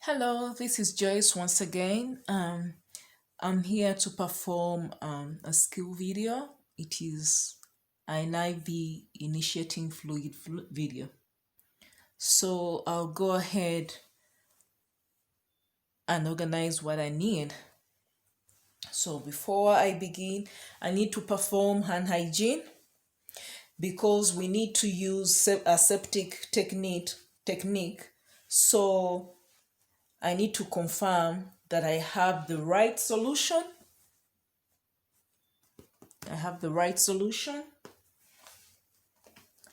Hello, this is Joyce once again. I'm here to perform a skill video. It is an IV initiating video. So I'll go ahead and organize what I need. So before I begin, I need to perform hand hygiene because we need to use a septic technique. So I need to confirm that I have the right solution.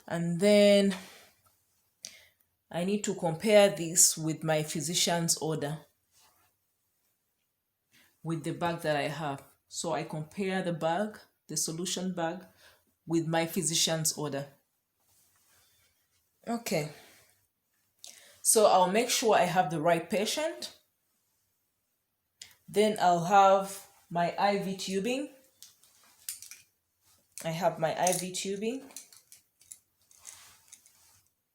And then I need to compare this with my physician's order with the bag that I have. So I compare the solution bag, with my physician's order. Okay, so I'll make sure I have the right patient. Then I'll have my IV tubing. I have my IV tubing.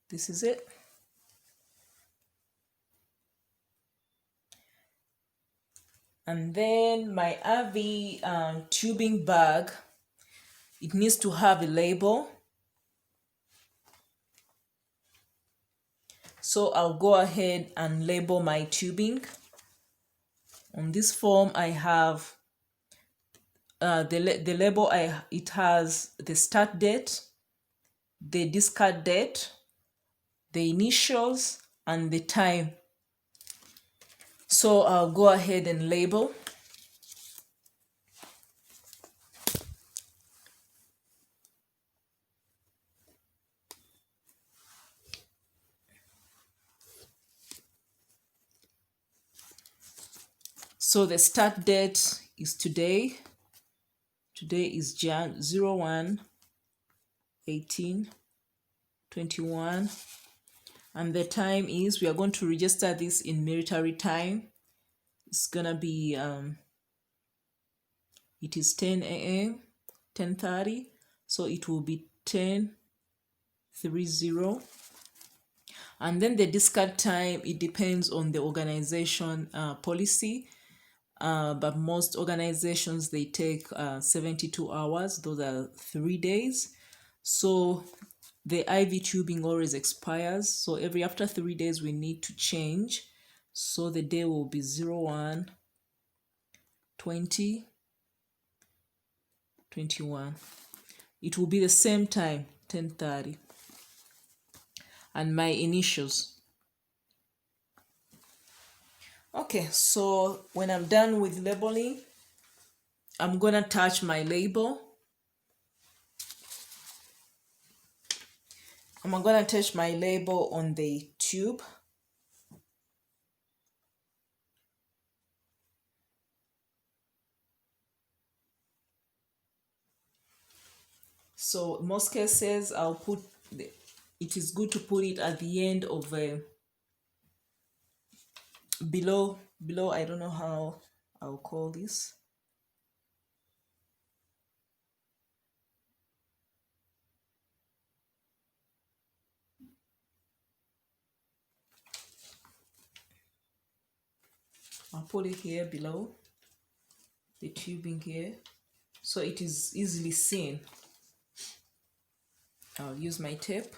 This is it. And then my IV tubing bag, it needs to have a label. So I'll go ahead and label my tubing. On this form, I have the label. It has the start date, the discard date, the initials, and the time. So I'll go ahead and label. So the start date is today. Today is Jan 01/18/21. And the time is, we are going to register this in military time. It's gonna be it is 10 a.m. 10:30, so it will be 10:30. And then the discard time, it depends on the organization policy, but most organizations, they take 72 hours. Those are 3 days. So the IV tubing always expires, so after 3 days we need to change. So the day will be 01/20/21. It will be the same time, 10:30. And my initials. Okay, so when I'm done with labeling, I'm gonna touch my label. I'm gonna touch my label on the tube. So in most cases, it is good to put it at the end of below. I don't know how I'll call this. I'll put it here below the tubing here, so it is easily seen. I'll use my tape.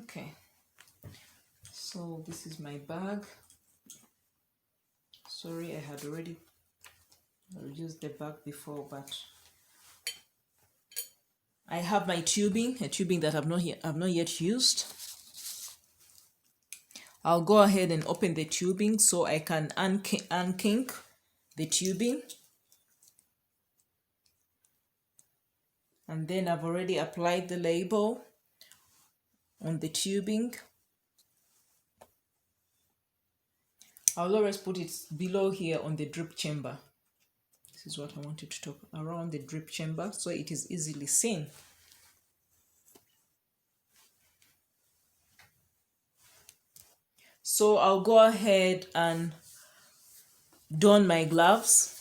Okay, so this is my bag. Sorry, I had already used the bag before, but I have my tubing, a tubing that I've not yet used. I'll go ahead and open the tubing so I can unkink the tubing. And then I've already applied the label on the tubing. I'll always put it below here on the drip chamber. This is what I wanted to talk around the drip chamber so it is easily seen. So I'll go ahead and don my gloves.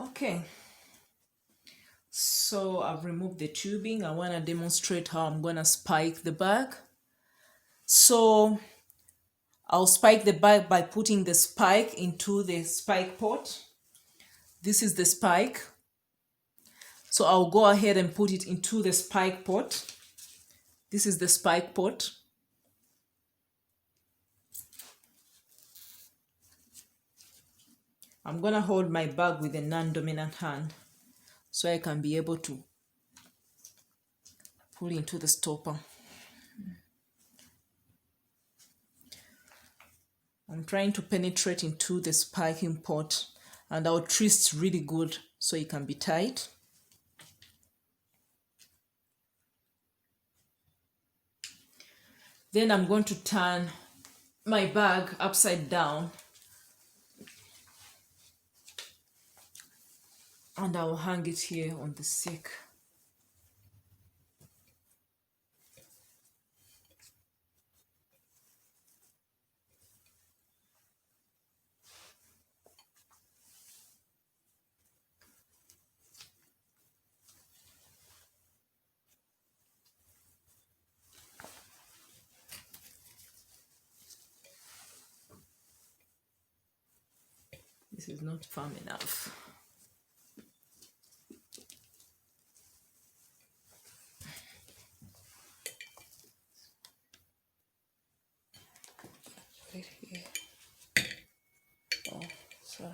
Okay, so I've removed the tubing. I want to demonstrate how I'm going to spike the bag. So I'll spike the bag by putting the spike into the spike pot. This is the spike. So I'll go ahead and put it into the spike pot. This is the spike pot. I'm going to hold my bag with a non-dominant hand so I can be able to pull into the stopper. I'm trying to penetrate into the spiking pot, and I'll twist really good so it can be tight. Then I'm going to turn my bag upside down and I'll hang it here on the stick. This is not firm enough. Right here. Oh, sorry.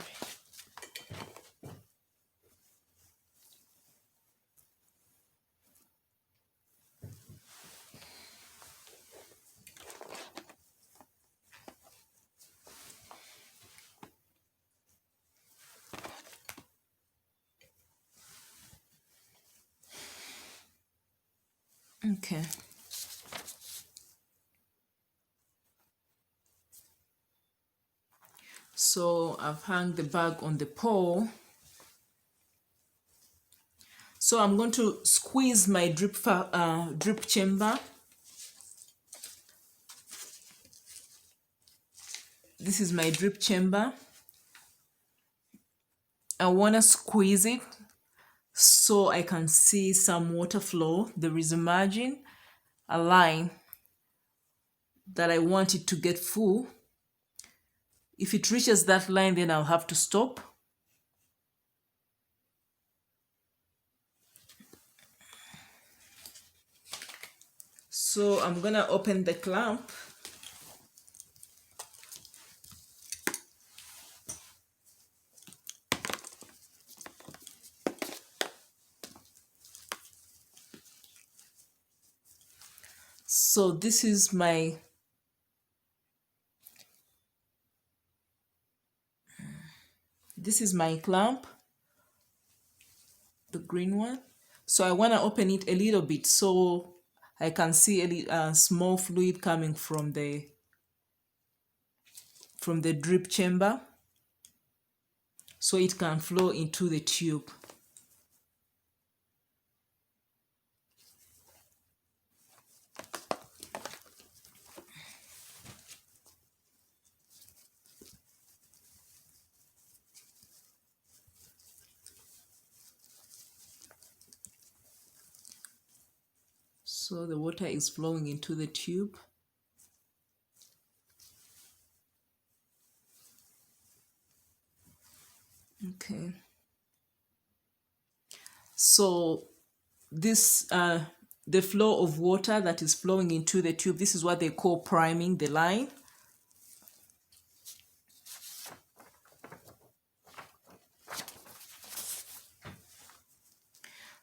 Okay. So I've hung the bag on the pole. So I'm going to squeeze my drip chamber. This is my drip chamber. I want to squeeze it so I can see some water flow. There is a margin, a line that I want it to get full. If it reaches that line, then I'll have to stop. So I'm gonna open the clamp. So this is my clamp, the green one. So I want to open it a little bit so I can see a small fluid coming from the drip chamber so it can flow into the tube. So the water is flowing into the tube. Okay. So this the flow of water that is flowing into the tube. This is what they call priming the line.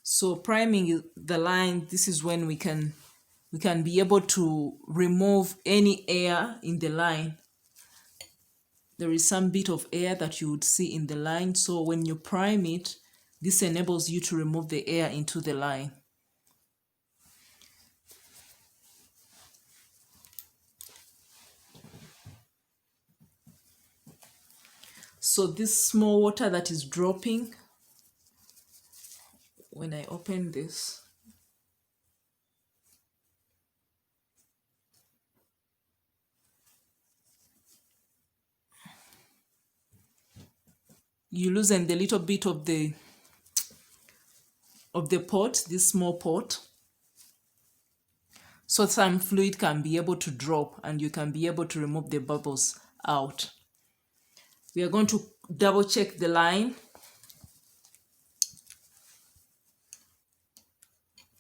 So priming the line, this is when we can be able to remove any air in the line. There is some bit of air that you would see in the line. So when you prime it, this enables you to remove the air into the line. So this small water that is dropping, when I open this, you loosen the little bit of the pot, this small pot, so some fluid can be able to drop and you can be able to remove the bubbles out. We are going to double check the line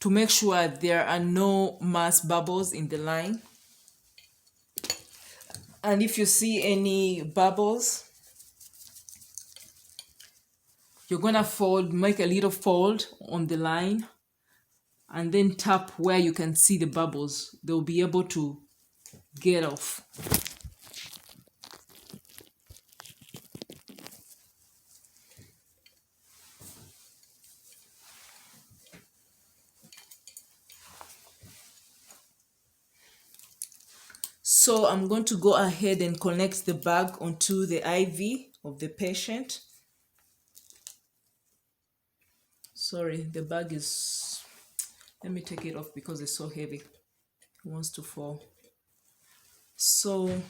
to make sure there are no mass bubbles in the line. And if you see any bubbles, you're gonna make a little fold on the line and then tap where you can see the bubbles. They'll be able to get off. So I'm going to go ahead and connect the bag onto the IV of the patient. Sorry, the bag is, let me take it off because it's so heavy. It wants to fall. So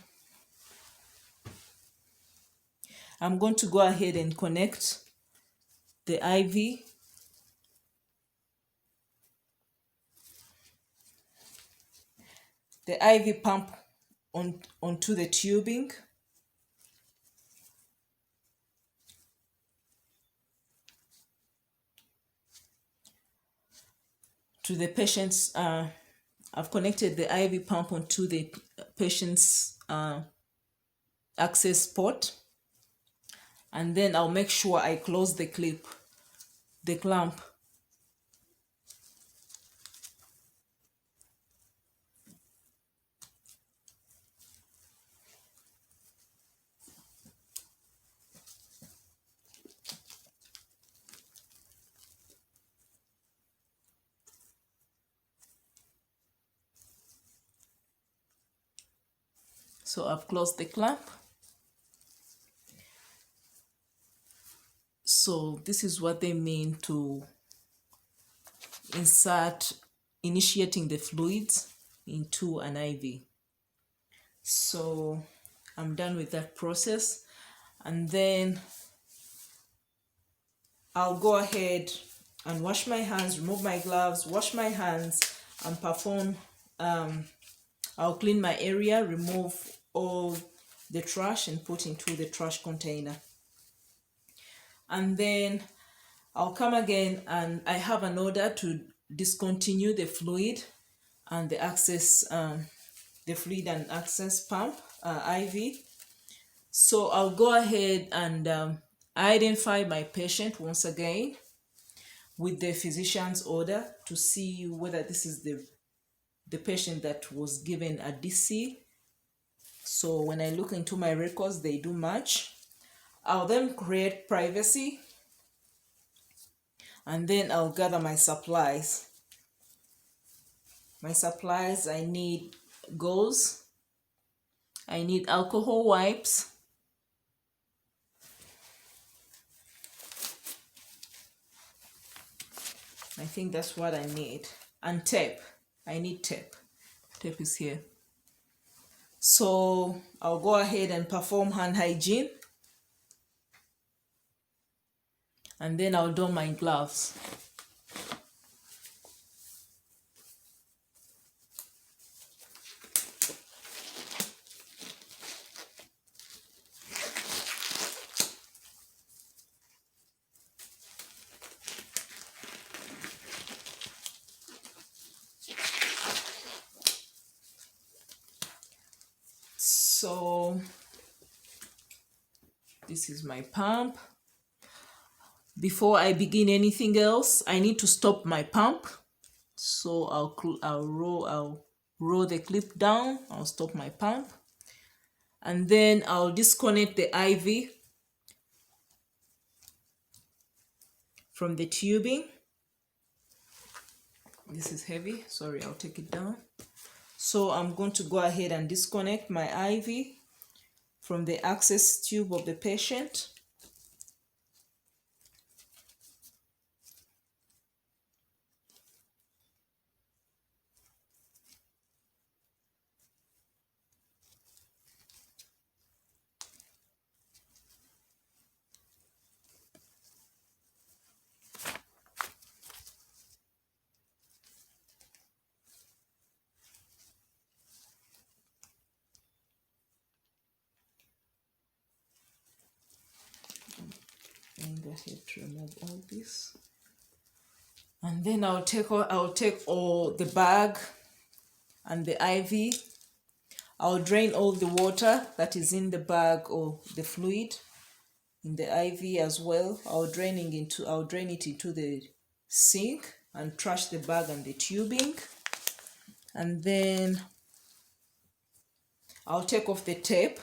I'm going to go ahead and connect the IV. The IV pump onto the tubing. To the patient's, I've connected the IV pump onto the patient's access port. And then I'll make sure I close the clamp. So I've closed the clamp. So this is what they mean to initiating the fluids into an IV. So I'm done with that process, and then I'll go ahead and wash my hands, remove my gloves, wash my hands, and perform, I'll clean my area, remove all the trash and put into the trash container. And then I'll come again, and I have an order to discontinue the fluid and the access, the fluid and access pump, IV. So I'll go ahead and identify my patient once again with the physician's order to see whether this is the patient that was given a DC. So when I look into my records, they do match. I'll then create privacy, and then I'll gather my supplies. My supplies, I need gauze, I need alcohol wipes, I think that's what I need, and tape. I need tape. Tape is here. So I'll go ahead and perform hand hygiene, and then I'll don my gloves. So this is my pump. Before I begin anything else, I need to stop my pump. So I'll roll the clip down. I'll stop my pump, and then I'll disconnect the IV from the tubing. This is heavy. Sorry, I'll take it down. So I'm going to go ahead and disconnect my IV from the access tube of the patient. And go ahead to remove all this. And then I'll take all the bag and the IV. I'll drain all the water that is in the bag or the fluid in the IV as well. I'll drain it into the sink and trash the bag and the tubing. And then I'll take off the tape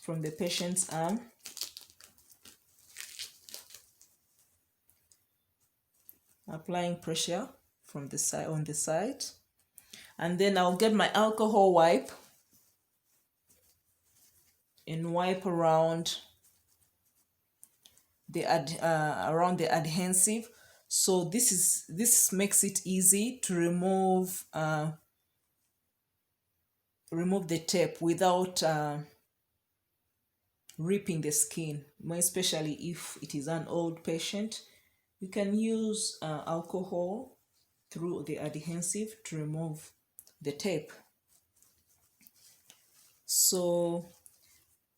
from the patient's arm. Applying pressure from the side on the side. And then I'll get my alcohol wipe and wipe around the adhesive. So this makes it easy to remove the tape without ripping the skin, more especially if it is an old patient. You can use alcohol through the adhesive to remove the tape. So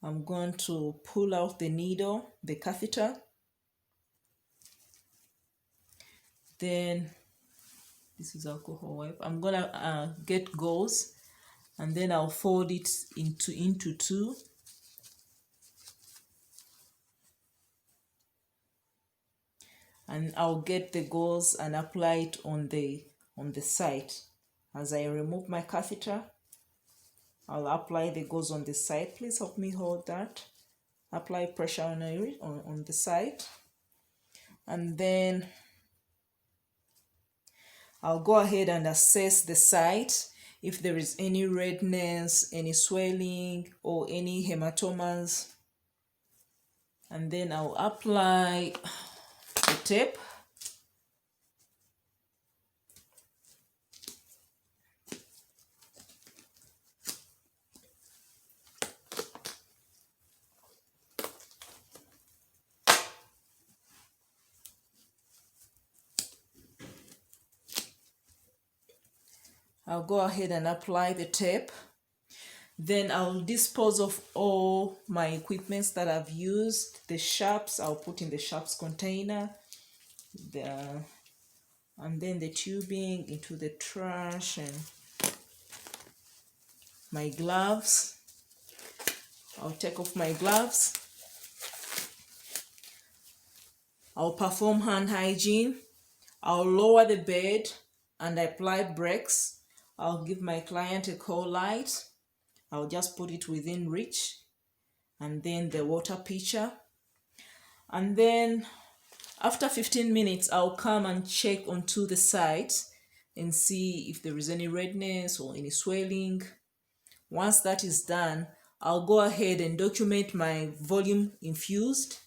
I'm going to pull out the needle, the catheter. Then this is alcohol wipe. I'm gonna get gauze, and then I'll fold it into two. And I'll get the gauze and apply it on the side. As I remove my catheter, I'll apply the gauze on the side. Please help me hold that. Apply pressure on the side. And then I'll go ahead and assess the site if there is any redness, any swelling, or any hematomas. And then I'll apply the tape. I'll go ahead and apply the tape. Then I'll dispose of all my equipments that I've used. The sharps, I'll put in the sharps container. And then the tubing into the trash, and my gloves. I'll take off my gloves. I'll perform hand hygiene. I'll lower the bed and apply brakes. I'll give my client a cold light. I'll just put it within reach, and then the water pitcher. And then after 15 minutes, I'll come and check onto the site and see if there is any redness or any swelling. Once that is done, I'll go ahead and document my volume infused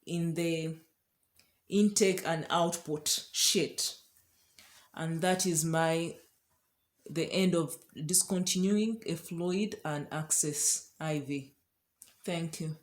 in the intake and output sheet. And that is the end of discontinuing a fluid and access IV. Thank you.